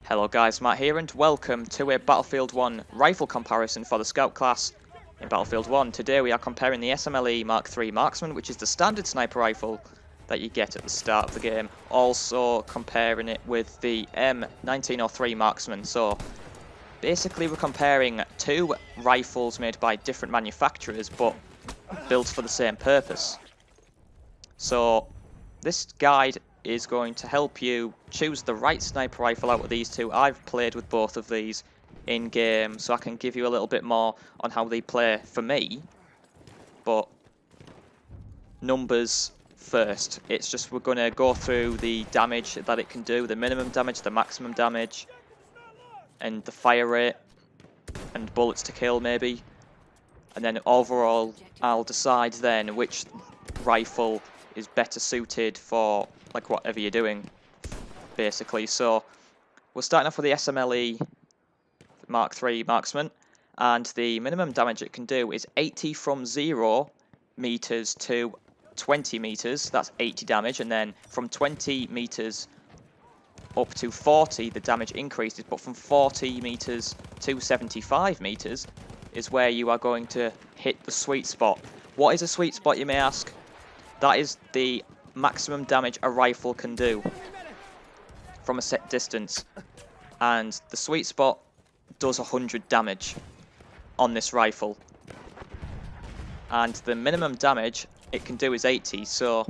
Hello guys, Matt here and welcome to a Battlefield 1 rifle comparison for the Scout class in Battlefield 1. Today we are comparing the SMLE MKIII Marksman, which is the standard sniper rifle that you get at the start of the game, also comparing it with the M1903 Marksman. So basically we're comparing two rifles made by different manufacturers but built for the same purpose. So this guide is going to help you choose the right sniper rifle out of these two. I've played with both of these in game, so I can give you a little bit more on how they play for me. But numbers first. It's just we're going to go through the damage that it can do, the minimum damage, the maximum damage, and the fire rate, and bullets to kill maybe. And then overall, I'll decide then which rifle is better suited for like whatever you're doing, basically. So we're starting off with the SMLE MKIII Marksman, and the minimum damage it can do is 80 from 0 meters to 20 meters. That's 80 damage, and then from 20 meters up to 40, the damage increases. But from 40 meters to 75 meters is where you are going to hit the sweet spot. What is a sweet spot, you may ask? That is the maximum damage a rifle can do from a set distance, and the sweet spot does 100 damage on this rifle, and the minimum damage it can do is 80, so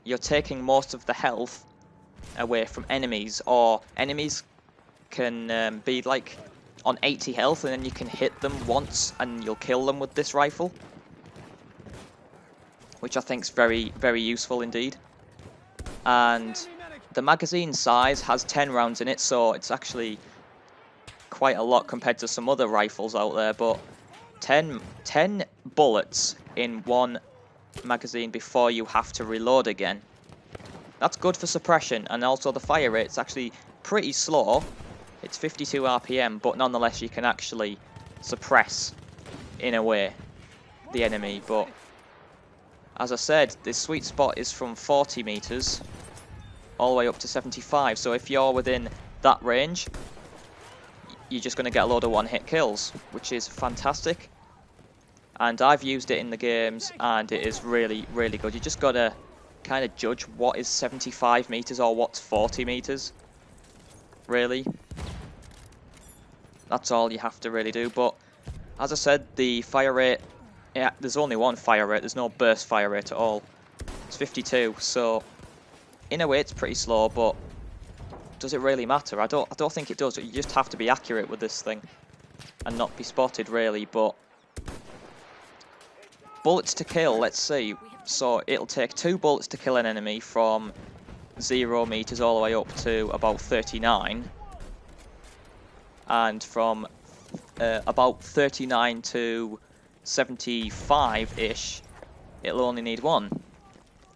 you're taking most of the health away from enemies, or enemies can be like on 80 health and then you can hit them once and you'll kill them with this rifle, which I think is very, very useful indeed. And the magazine size has 10 rounds in it, so it's actually quite a lot compared to some other rifles out there, but 10 bullets in one magazine before you have to reload again. That's good for suppression, and also the fire rate's actually pretty slow. It's 52 RPM, but nonetheless you can actually suppress, in a way, the enemy. But as I said, the sweet spot is from 40 meters all the way up to 75. So if you're within that range, you're just going to get a load of one-hit kills, which is fantastic. And I've used it in the games, and it is really, really good. You just got to kind of judge what is 75 meters or what's 40 meters, really. That's all you have to really do. But as I said, the fire rate, yeah, there's only one fire rate, there's no burst fire rate at all. It's 52, so in a way it's pretty slow, but does it really matter? I don't think it does. You just have to be accurate with this thing and not be spotted, really. But bullets to kill, let's see. So it'll take 2 bullets to kill an enemy from 0 meters all the way up to about 39. And from about 39 to 75-ish, it'll only need 1.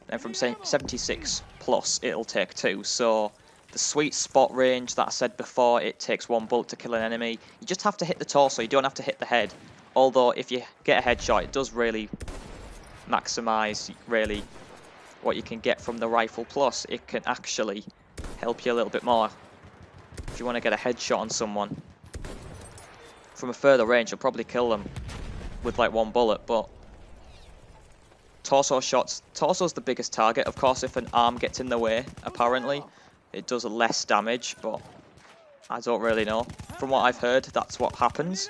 And from 76 plus, it'll take 2. So the sweet spot range that I said before, it takes 1 bullet to kill an enemy. You just have to hit the torso, you don't have to hit the head. Although if you get a headshot, it does really maximize really what you can get from the rifle. Plus, it can actually help you a little bit more. If you want to get a headshot on someone from a further range, you'll probably kill them with like 1 bullet, but torso shots, torso's the biggest target. Of course, if an arm gets in the way, apparently, it does less damage, but I don't really know. From what I've heard, that's what happens.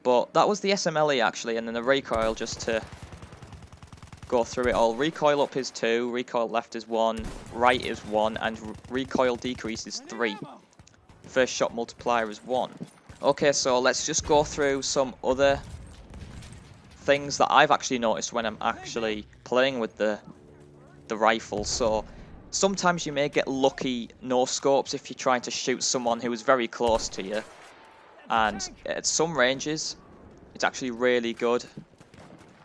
But that was the SMLE actually, and then the recoil, just to go through it all. Recoil up is 2, recoil left is 1, right is 1, and recoil decrease is 3. First shot multiplier is 1. Okay, so let's just go through some other things that I've actually noticed when I'm actually playing with the rifle. So sometimes you may get lucky no-scopes if you're trying to shoot someone who is very close to you. And at some ranges, it's actually really good.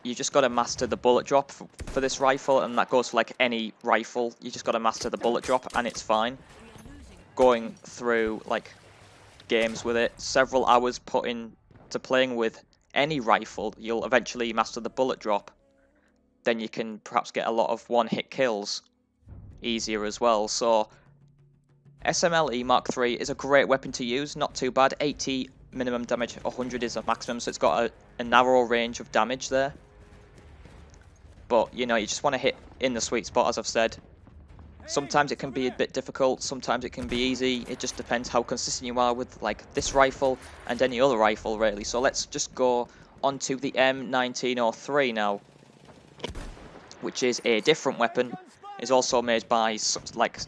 You just got to master the bullet drop for this rifle, and that goes for like any rifle. You just got to master the bullet drop, and it's fine. Going through like games with it, several hours put into playing with any rifle, you'll eventually master the bullet drop. Then you can perhaps get a lot of one-hit kills easier as well. So SMLE Mark III is a great weapon to use, not too bad. 80 minimum damage, 100 is a maximum, so it's got a narrow range of damage there. But, you know, you just want to hit in the sweet spot, as I've said. Sometimes it can be a bit difficult, sometimes it can be easy. It just depends how consistent you are with, like, this rifle and any other rifle, really. So let's just go on to the M1903 now, which is a different weapon. It's also made by, like,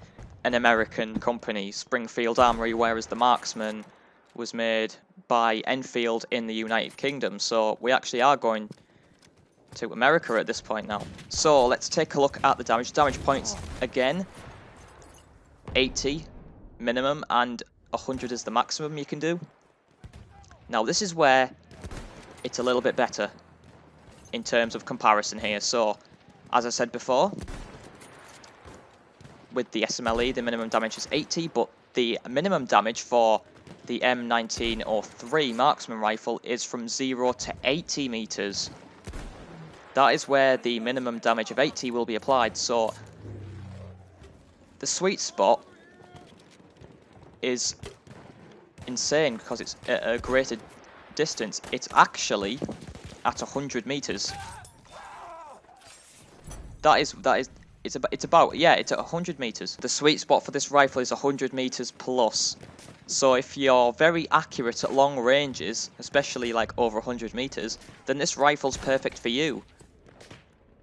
an American company, Springfield Armory, whereas the Marksman was made by Enfield in the United Kingdom. So we actually are going to America at this point now. So let's take a look at the damage. Damage points again, 80 minimum and 100 is the maximum you can do. Now this is where it's a little bit better in terms of comparison here. So as I said before, with the SMLE the minimum damage is 80, but the minimum damage for the M1903 Marksman rifle is from 0 to 80 meters. That is where the minimum damage of 80 will be applied. So the sweet spot is insane because it's at a greater distance. It's actually at 100 meters. It's about it's at 100 meters. The sweet spot for this rifle is 100 meters plus. So if you're very accurate at long ranges, especially like over 100 meters, then this rifle's perfect for you.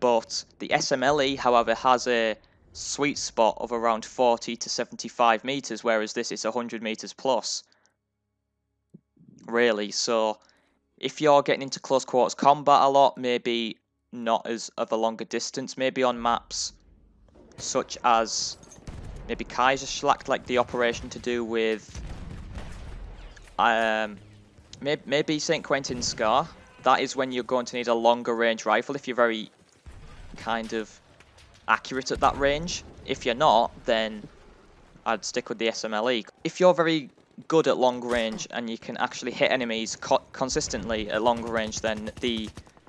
But the SMLE, however, has a sweet spot of around 40 to 75 meters, whereas this is 100 meters plus. Really, so if you're getting into close quarters combat a lot, maybe not as of a longer distance, maybe on maps such as maybe Kaiserschlacht, like the operation to do with maybe St. Quentin Scar. That is when you're going to need a longer range rifle if you're very kind of accurate at that range. If you're not, then I'd stick with the SMLE. If you're very good at long range and you can actually hit enemies consistently at longer range, then the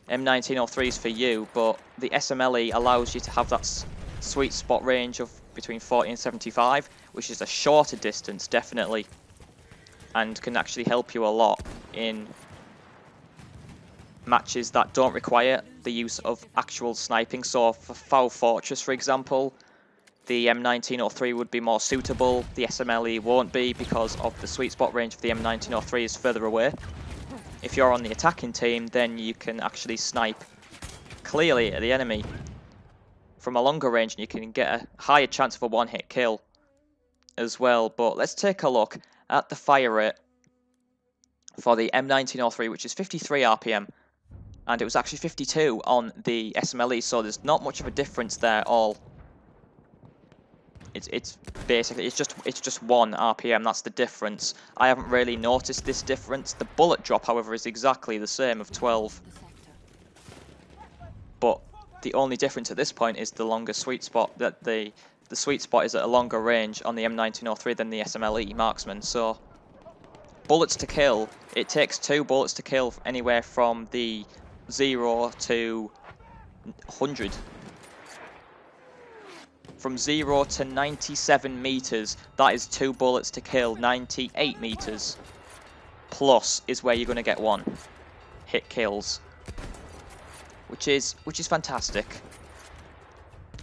M1903 is for you, but the SMLE allows you to have that sweet spot range of between 40 and 75, which is a shorter distance, definitely, and can actually help you a lot in matches that don't require the use of actual sniping. So for Foul Fortress, for example, the M1903 would be more suitable. The SMLE won't be because of the sweet spot range of the M1903 is further away. If you're on the attacking team, then you can actually snipe clearly at the enemy from a longer range and you can get a higher chance of a one-hit kill as well. But let's take a look at the fire rate for the M1903, which is 53 RPM. And it was actually 52 on the SMLE, so there's not much of a difference there at all. It's basically it's just 1 RPM. That's the difference. I haven't really noticed this difference. The bullet drop, however, is exactly the same of 12. But the only difference at this point is the longer sweet spot. That the sweet spot is at a longer range on the M1903 than the SMLE Marksman. So bullets to kill. It takes 2 bullets to kill anywhere from the 0 to 100. From 0 to 97 meters, that is 2 bullets to kill. 98 meters plus is where you're going to get 1 hit kills, which is fantastic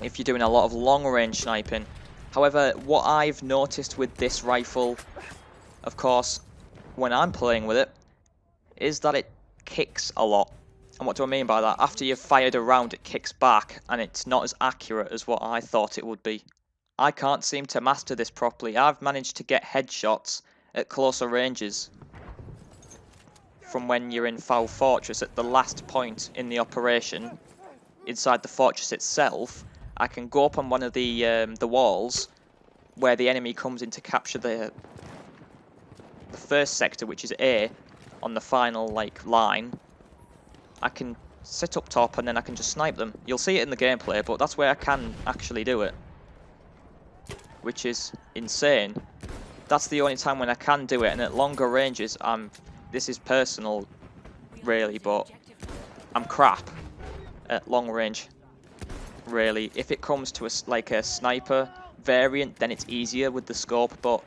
if you're doing a lot of long range sniping. However, what I've noticed with this rifle, of course, when I'm playing with it, is that it kicks a lot. And what do I mean by that? After you've fired a round, it kicks back, and it's not as accurate as what I thought it would be. I can't seem to master this properly. I've managed to get headshots at closer ranges from when you're in Foul Fortress at the last point in the operation. Inside the fortress itself, I can go up on one of the walls where the enemy comes in to capture the first sector, which is A, on the final line. I can sit up top and then I can just snipe them. You'll see it in the gameplay, but that's where I can actually do it, which is insane. That's the only time when I can do it, and at longer ranges, this is personal, really, but I'm crap at long range, really. If it comes to a sniper variant, then it's easier with the scope, but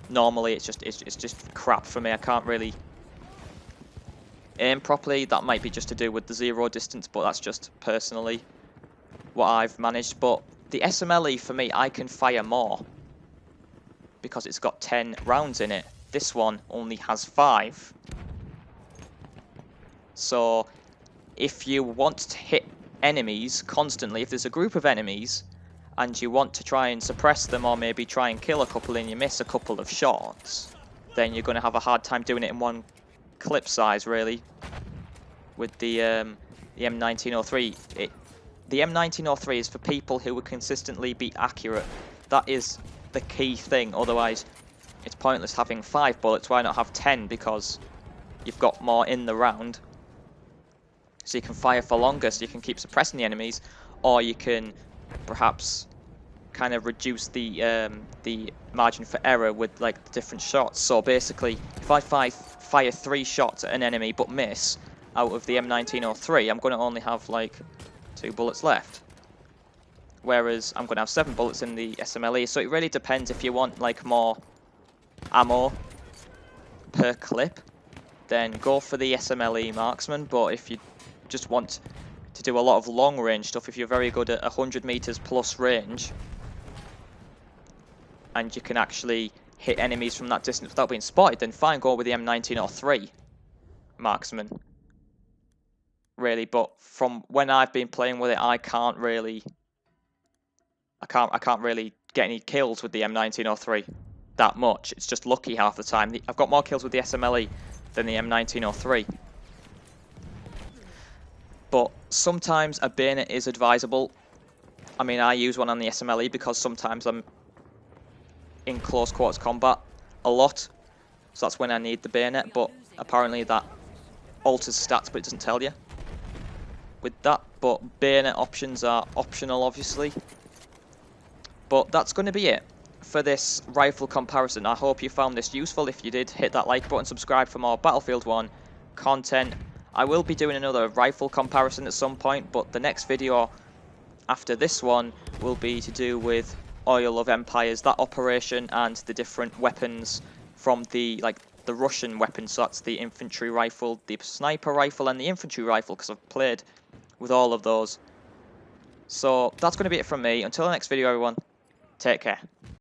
normally it's just crap for me. I can't really aim properly. That might be just to do with the zero distance, but that's just personally what I've managed. But the SMLE, for me, I can fire more because it's got 10 rounds in it. This one only has 5. So if you want to hit enemies constantly, if there's a group of enemies and you want to try and suppress them, or maybe try and kill a couple and you miss a couple of shots, then you're going to have a hard time doing it in one clip size, really. With the M1903, the M1903 is for people who will consistently be accurate. That is the key thing. Otherwise, it's pointless having 5 bullets. Why not have 10? Because you've got more in the round, so you can fire for longer, so you can keep suppressing the enemies, or you can perhaps kind of reduce the margin for error with like the different shots. So basically, if I fire 3 shots at an enemy but miss out of the M1903, I'm going to only have like 2 bullets left, whereas I'm going to have 7 bullets in the SMLE. So it really depends. If you want like more ammo per clip, then go for the SMLE Marksman. But if you just want to do a lot of long range stuff, if you're very good at 100 meters plus range and you can actually hit enemies from that distance without being spotted, then fine, go with the M1903 Marksman, really. But from when I've been playing with it, I can't really get any kills with the M1903 that much. It's just lucky half the time. I've got more kills with the SMLE than the M1903. But sometimes a bayonet is advisable. I mean, I use one on the SMLE because sometimes I'm in close quarters combat a lot, so that's when I need the bayonet. But apparently that alters stats, but it doesn't tell you with that. But bayonet options are optional, obviously. But that's going to be it for this rifle comparison. I hope you found this useful. If you did, hit that like button, subscribe for more Battlefield 1 content. I will be doing another rifle comparison at some point, but the next video after this one will be to do with Oil of Empires, that operation, and the different weapons from the Russian weapons. So that's the infantry rifle, the sniper rifle, and the infantry rifle, because I've played with all of those. So that's going to be it from me. Until the next video, everyone, take care.